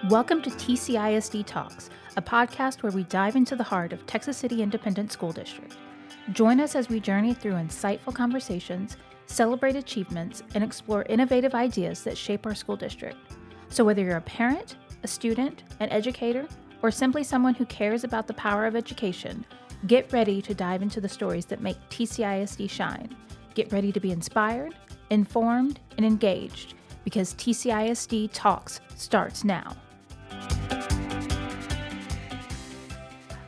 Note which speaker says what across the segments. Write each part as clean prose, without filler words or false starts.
Speaker 1: Welcome to TCISD Talks, a podcast where we dive into the heart of Texas City Independent School District. Join us as we journey through insightful conversations, celebrate achievements, and explore innovative ideas that shape our school district. So whether you're a parent, a student, an educator, or simply someone who cares about the power of education, get ready to dive into the stories that make TCISD shine. Get ready to be inspired, informed, and engaged, because TCISD Talks starts now.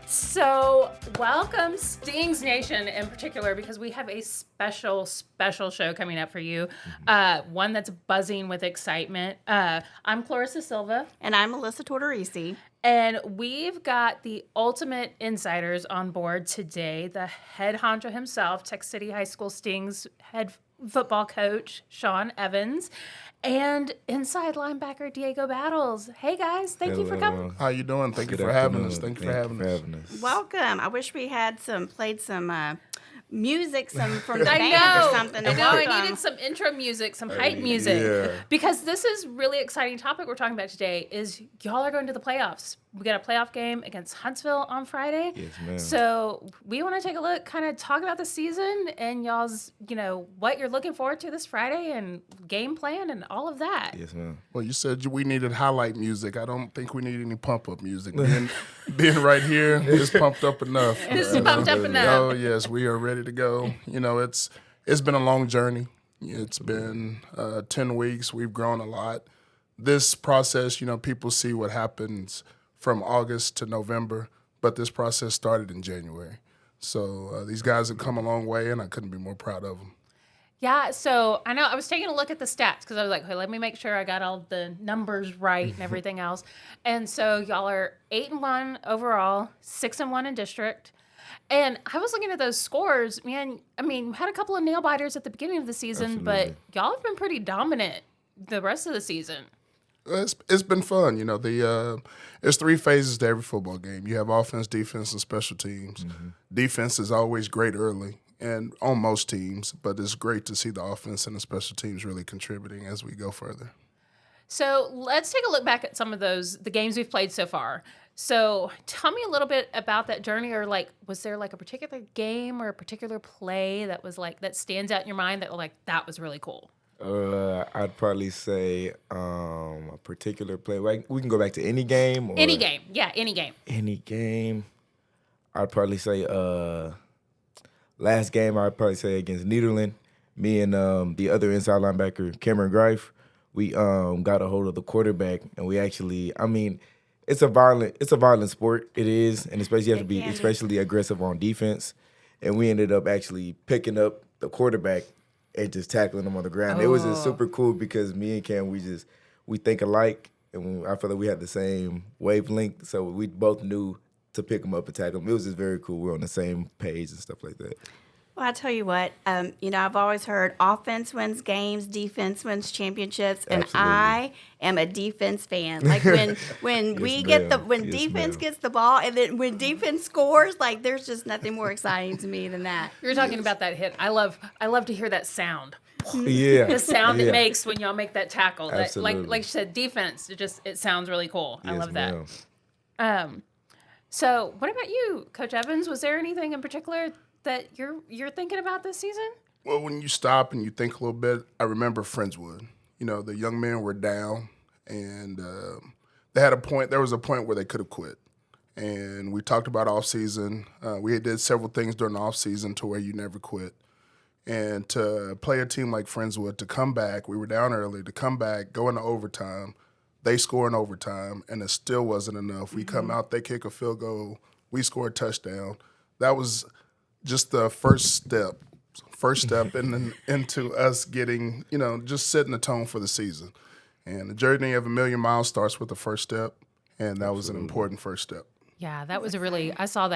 Speaker 1: So welcome Stings Nation in particular, because we have a special show coming up for you. One that's buzzing with excitement. I'm Clarissa Silva.
Speaker 2: And I'm Melissa Tortorisi.
Speaker 1: And we've got the ultimate insiders on board today. The head honcho himself, Texas City High School Stings head football coach, Shone Evans, and inside linebacker, Diego Battles. Hey, guys. Thank you for coming.
Speaker 3: How you doing? Thank you for having us. Thank you for having us.
Speaker 2: Welcome. I wish we had played some music, from the
Speaker 1: I
Speaker 2: band
Speaker 1: know.
Speaker 2: or something.
Speaker 1: I know. I needed some intro music, some hype music.
Speaker 3: Yeah.
Speaker 1: Because this is really exciting topic we're talking about today is y'all are going to the playoffs. We got a playoff game against Huntsville on Friday.
Speaker 3: Yes, ma'am.
Speaker 1: So we want to take a look, kind of talk about the season and y'all's, what you're looking forward to this Friday and game plan and all of that.
Speaker 3: Yes, ma'am. Well, you said we needed highlight music. I don't think we need any pump-up music. Being right here is pumped up enough.
Speaker 1: This is pumped up enough.
Speaker 3: Oh, yes, we are ready to go. It's been a long journey. It's been 10 weeks. We've grown a lot. This process, people see what happens from August to November, but this process started in January. So these guys have come a long way, and I couldn't be more proud of them.
Speaker 1: Yeah, so I know I was taking a look at the stats because I was like, hey, let me make sure I got all the numbers right and everything else. And so y'all are 8-1 overall, 6-1 in district. And I was looking at those scores, man. I mean, had a couple of nail biters at the beginning of the season, but y'all have been pretty dominant the rest of the season.
Speaker 3: It's been fun. There's 3 phases to every football game. You have offense, defense, and special teams. Mm-hmm. Defense is always great early and on most teams, but it's great to see the offense and the special teams really contributing as we go further.
Speaker 1: So let's take a look back at some of the games we've played so far. So tell me a little bit about that journey, or was there a particular game or a particular play that was that stands out in your mind that was really cool?
Speaker 4: I'd probably say a particular play. We can go back to any game.
Speaker 1: Any game. Yeah, any game.
Speaker 4: Any game. I'd probably say last game I'd probably say against Nederland. Me and the other inside linebacker, Cameron Greif, we got a hold of the quarterback, and we actually, it's a violent sport. It is, and especially you have to be especially aggressive on defense. And we ended up actually picking up the quarterback and just tackling him on the ground. Oh. It was just super cool because me and Cam, we think alike, and I feel like we had the same wavelength, so we both knew to pick him up and tackle him. It was just very cool. We're on the same page and stuff like that.
Speaker 2: Well, I tell you what, I've always heard offense wins games, defense wins championships, and
Speaker 4: Absolutely.
Speaker 2: I am a defense fan. Like when defense gets the ball, and then when defense scores, there's just nothing more exciting to me than that.
Speaker 1: You're talking about that hit. I love to hear that sound.
Speaker 4: Yeah,
Speaker 1: the sound it makes when y'all make that tackle.
Speaker 4: Absolutely.
Speaker 1: Like you said, defense. It sounds really cool.
Speaker 4: Yes,
Speaker 1: I love that.
Speaker 4: Ma'am.
Speaker 1: So what about you, Coach Evans? Was there anything in particular that you're thinking about this season?
Speaker 3: Well, when you stop and you think a little bit, I remember Friendswood. The young men were down, and there was a point where they could have quit. And we talked about off-season. We did several things during the off-season to where you never quit. And to play a team like Friendswood, to come back, we were down early, to come back, go into overtime, they score in overtime, and it still wasn't enough. We come out, they kick a field goal, we score a touchdown. That was just the first step into us getting, just setting the tone for the season. And the journey of a million miles starts with the first step, and that was an important first step.
Speaker 1: Yeah, that was I saw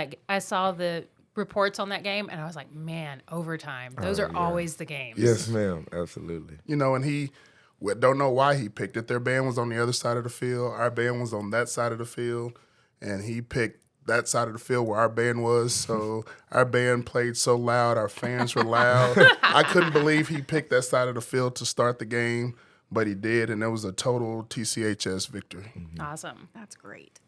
Speaker 1: the reports on that game, and I was like, man, overtime. Those are always the games.
Speaker 4: Yes, ma'am. Absolutely.
Speaker 3: And we don't know why he picked it. Their band was on the other side of the field. Our band was on that side of the field, and he picked that side of the field where our band was. So our band played so loud, our fans were loud. I couldn't believe he picked that side of the field to start the game. but he did, and it was a total TCHS victory.
Speaker 1: Awesome.
Speaker 2: That's great.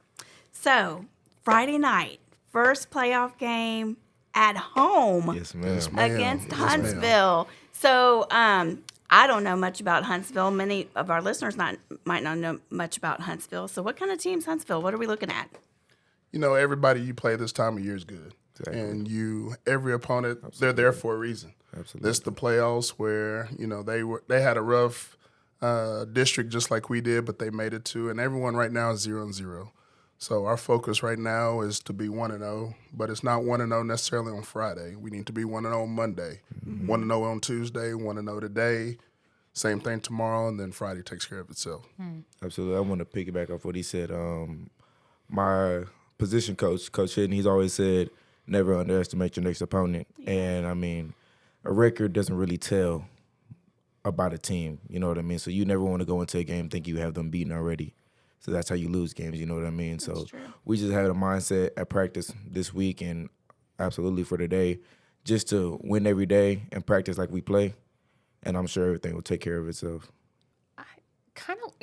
Speaker 2: So, Friday night, first playoff game at home
Speaker 4: Yes, ma'am.
Speaker 2: against
Speaker 3: Yes, ma'am.
Speaker 2: Huntsville. So, I don't know much about Huntsville. Many of our listeners might not know much about Huntsville. So, what kind of team's Huntsville? What are we looking at?
Speaker 3: You know, everybody you play this time of year is good.
Speaker 4: Exactly.
Speaker 3: And every opponent, they're there for a reason.
Speaker 4: Absolutely.
Speaker 3: This is the playoffs where, you know, they had a rough district just like we did, but they made it to, and everyone right now is 0-0. So our focus right now is to be 1-0, but it's not 1-0 necessarily on Friday. We need to be 1-0 on Monday, 1-0 on Tuesday, 1-0 today, same thing tomorrow, and then Friday takes care of itself.
Speaker 4: Absolutely. I want to piggyback off what he said. My position coach, Coach Hidden, he's always said, never underestimate your next opponent. And, I mean, a record doesn't really tell about a team, you know what I mean? So you never want to go into a game think you have them beaten already. So that's how you lose games, you know what I mean? So we just had a mindset at practice this week and absolutely for today just to win every day and practice like we play. And I'm sure everything will take care of itself.
Speaker 1: Kind of,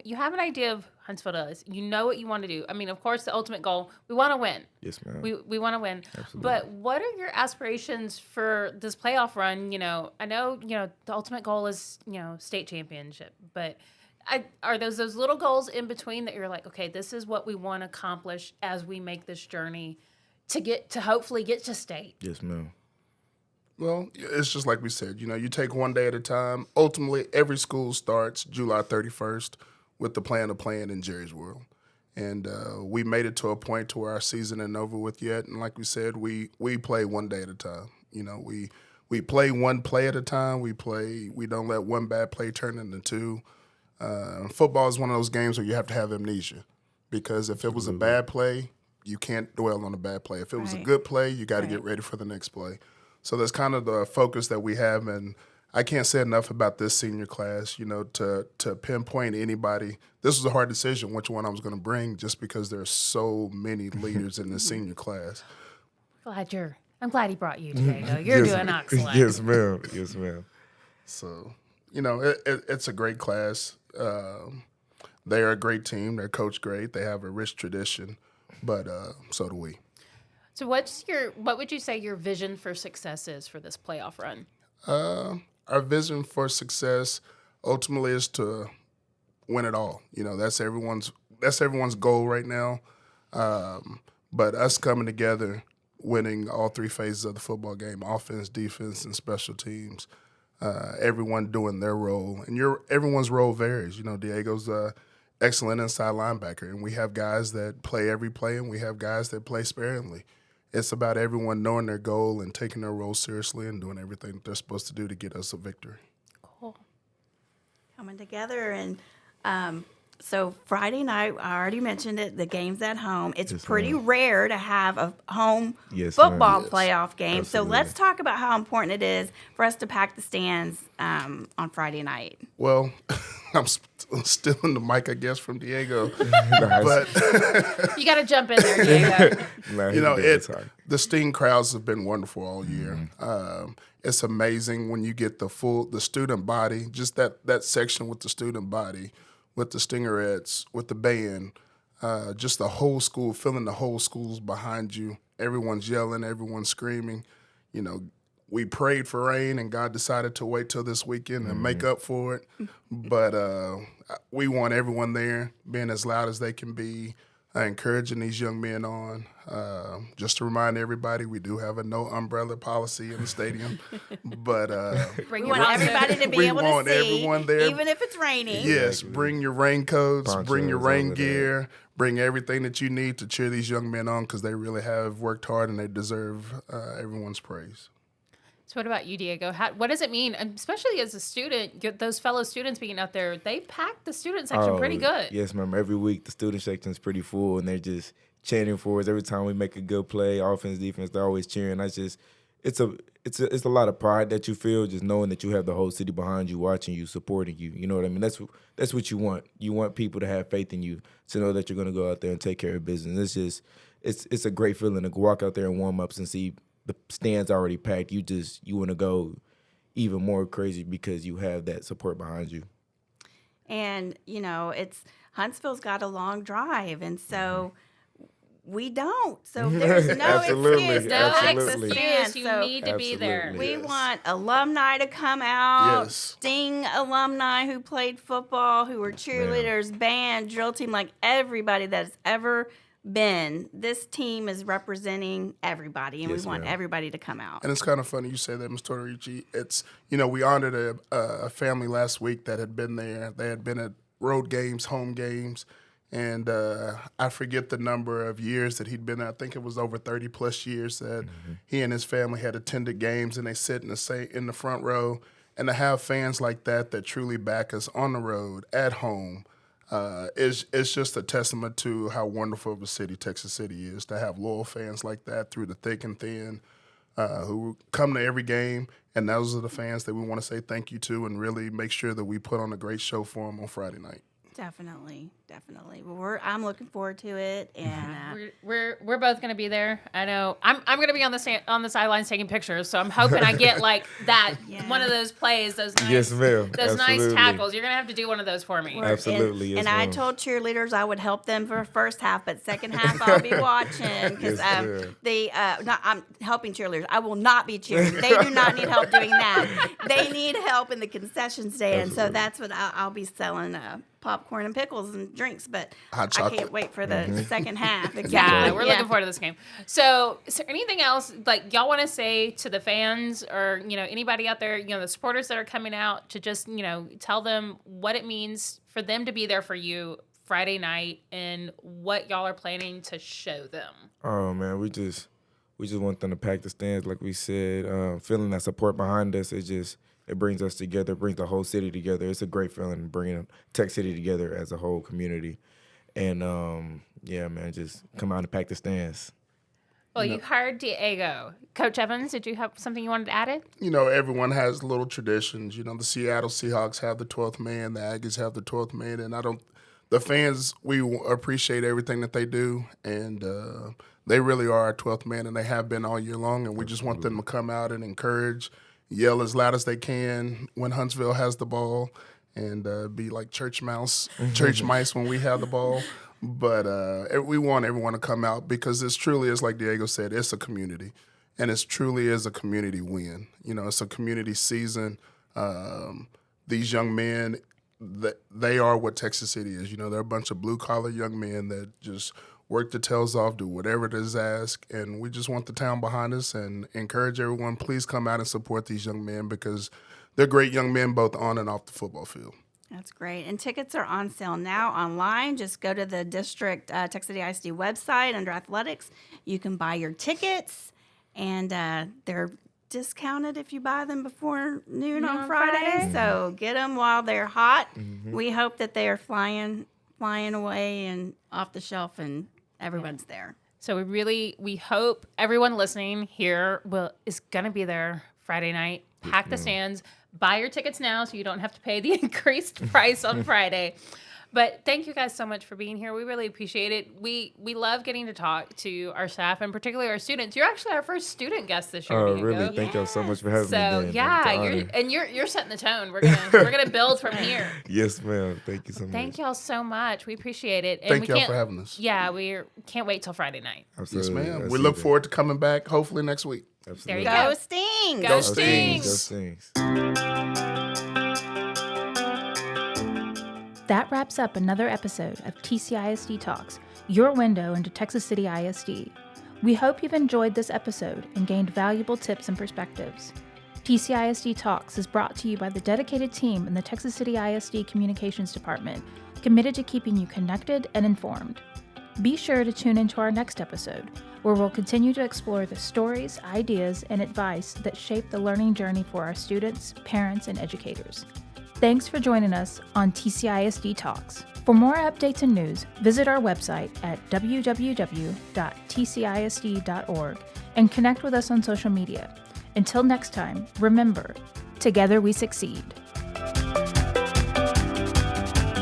Speaker 1: you have an idea of Huntsville does. You know what you want to do. I mean, of course, the ultimate goal, we want to win.
Speaker 4: Yes, ma'am.
Speaker 1: We want to win.
Speaker 4: Absolutely.
Speaker 1: But what are your aspirations for this playoff run? You know, I know, the ultimate goal is, state championship. But are those little goals in between that you're like, okay, this is what we want to accomplish as we make this journey to hopefully get to state?
Speaker 4: Yes, ma'am.
Speaker 3: Well, it's just like we said, you take one day at a time. Ultimately, every school starts July 31st with the plan of playing in Jerry's World. And we made it to a point to where our season isn't over with yet. And like we said, we play one day at a time. We play one play at a time. We don't let one bad play turn into two. Football is one of those games where you have to have amnesia, because if it was a bad play, you can't dwell on a bad play. If it was a good play, you got to get ready for the next play. So that's kind of the focus that we have, and I can't say enough about this senior class, to pinpoint anybody. This was a hard decision which one I was going to bring, just because there are so many leaders in the senior class.
Speaker 1: I'm glad he brought you today, though. You're doing excellent.
Speaker 4: Yes, ma'am. Yes, ma'am.
Speaker 3: So, it's a great class. They are a great team. They're coached great. They have a rich tradition, but so do we.
Speaker 1: So what would you say your vision for success is for this playoff run?
Speaker 3: Our vision for success ultimately is to win it all. That's everyone's goal right now. But us coming together, winning all three phases of the football game, offense, defense, and special teams, everyone doing their role. And everyone's role varies. Diego's excellent inside linebacker, and we have guys that play every play, and we have guys that play sparingly. It's about everyone knowing their goal and taking their role seriously and doing everything that they're supposed to do to get us a victory.
Speaker 1: Cool.
Speaker 2: Coming together. And so Friday night, I already mentioned it, the game's at home. It's pretty rare to have a home football playoff game.
Speaker 4: Absolutely.
Speaker 2: So let's talk about how important it is for us to pack the stands on Friday night.
Speaker 3: Well, I'm stealing the mic, I guess, from Diego. But
Speaker 1: you got to jump in there, Diego.
Speaker 3: The Sting crowds have been wonderful all year. It's amazing when you get the student body, just that section with the student body, with the Stingerettes, with the band, just the whole school, feeling the whole school's behind you. Everyone's yelling, everyone's screaming. We prayed for rain, and God decided to wait till this weekend and make up for it. But we want everyone there being as loud as they can be, encouraging these young men on. Just to remind everybody, we do have a no umbrella policy in the stadium. But
Speaker 2: we want everybody to be able to see,
Speaker 3: everyone there,
Speaker 2: even if it's raining.
Speaker 3: Yes, bring your raincoats, bring your
Speaker 4: Ponchos,
Speaker 3: rain gear, bring everything that you need to cheer these young men on, because they really have worked hard and they deserve everyone's praise.
Speaker 1: So what about you, Diego? What does it mean, especially as a student, those fellow students being out there, they pack the student section pretty good.
Speaker 4: Yes, ma'am. Every week the student section's pretty full, and they're just chanting for us. Every time we make a good play, offense, defense, they're always cheering. It's a lot of pride that you feel, just knowing that you have the whole city behind you, watching you, supporting you. You know what I mean? That's what you want. You want people to have faith in you, to know that you're going to go out there and take care of business. It's a great feeling to walk out there and warm ups and see the stands already packed. You want to go even more crazy because you have that support behind you.
Speaker 2: And, Huntsville's got a long drive. And so we don't. So there's no excuse.
Speaker 1: No
Speaker 4: Absolutely.
Speaker 1: excuse. You need to be there.
Speaker 4: Absolutely.
Speaker 2: We want alumni to come out.
Speaker 3: Yes.
Speaker 2: Sting alumni who played football, who were cheerleaders, band, drill team, like everybody that's ever been. This team is representing everybody, and we want everybody to come out.
Speaker 3: And it's kind of funny you say that, Ms. Tortorici. It's, we honored a family last week that had been there. They had been at road games, home games, and I forget the number of years that he'd been there. I think it was over 30 plus years that he and his family had attended games, and they sit in the front row. And to have fans like that truly back us on the road, at home, it's just a testament to how wonderful of a city Texas City is, to have loyal fans like that through the thick and thin, who come to every game. And those are the fans that we want to say thank you to and really make sure that we put on a great show for them on Friday night.
Speaker 2: Definitely. Well, I'm looking forward to it, and
Speaker 1: we're both going to be there. I know I'm going to be on the sidelines taking pictures, so I'm hoping I get like that one of those plays, those nice,
Speaker 4: yes, ma'am.
Speaker 1: those
Speaker 4: Absolutely.
Speaker 1: nice tackles. You're going to have to do one of those for me.
Speaker 4: Absolutely.
Speaker 2: And I told cheerleaders I would help them for first half, but second half I'll be watching because I'm helping cheerleaders. I will not be cheering. They do not need help doing that. They need help in the concession stand. So that's what I'll be selling. Popcorn and pickles and drinks, but I can't wait for the second half. Exactly.
Speaker 1: Yeah, we're looking forward to this game. So, is there anything else like y'all want to say to the fans or anybody out there, the supporters that are coming out to just tell them what it means for them to be there for you Friday night and what y'all are planning to show them?
Speaker 4: Oh man, we just want them to pack the stands, like we said. Feeling that support behind us, it brings us together, brings the whole city together. It's a great feeling bringing Tech City together as a whole community. And, man, just come out and pack the stands.
Speaker 1: Well, you heard Diego. Coach Evans, did you have something you wanted to add in?
Speaker 3: Everyone has little traditions. The Seattle Seahawks have the 12th man, the Aggies have the 12th man, and the fans, we appreciate everything that they do, and they really are our 12th man, and they have been all year long, and we just want them to come out and encourage, yell as loud as they can when Huntsville has the ball, and be like church mice when we have the ball. But we want everyone to come out because this truly is, like Diego said, it's a community, and it truly is a community win. It's a community season. These young men, they are what Texas City is. They're a bunch of blue-collar young men that just work their tails off, do whatever it is asked, and we just want the town behind us and encourage everyone, please come out and support these young men because they're great young men both on and off the football field.
Speaker 2: That's great. And tickets are on sale now online. Just go to the district Texas City ISD website under athletics. You can buy your tickets, and they're discounted if you buy them before noon on Friday. So get them while they're hot. We hope that they are flying away and off the shelf and everyone's there.
Speaker 1: So we hope everyone listening here is going to be there Friday night. Pack the stands. Buy your tickets now so you don't have to pay the increased price on Friday. But thank you guys so much for being here. We really appreciate it. We love getting to talk to our staff and particularly our students. You're actually our first student guest this year.
Speaker 4: Oh, really? Thank y'all so much for having me.
Speaker 1: So you're setting the tone. We're gonna build from here.
Speaker 4: Yes, ma'am. Thank you so much.
Speaker 1: Thank y'all so much. We appreciate it. And
Speaker 3: Thank y'all for having us.
Speaker 1: Yeah, we can't wait till Friday night.
Speaker 3: Absolutely. Yes, ma'am. We look forward to coming back hopefully next week.
Speaker 4: Absolutely.
Speaker 1: There you go.
Speaker 2: Go Stings!
Speaker 1: Go Stings!
Speaker 4: Go Stings!
Speaker 1: That wraps up another episode of TCISD Talks, your window into Texas City ISD. We hope you've enjoyed this episode and gained valuable tips and perspectives. TCISD Talks is brought to you by the dedicated team in the Texas City ISD Communications Department, committed to keeping you connected and informed. Be sure to tune into our next episode, where we'll continue to explore the stories, ideas, and advice that shape the learning journey for our students, parents, and educators. Thanks for joining us on TCISD Talks. For more updates and news, visit our website at www.tcisd.org and connect with us on social media. Until next time, remember, together we succeed.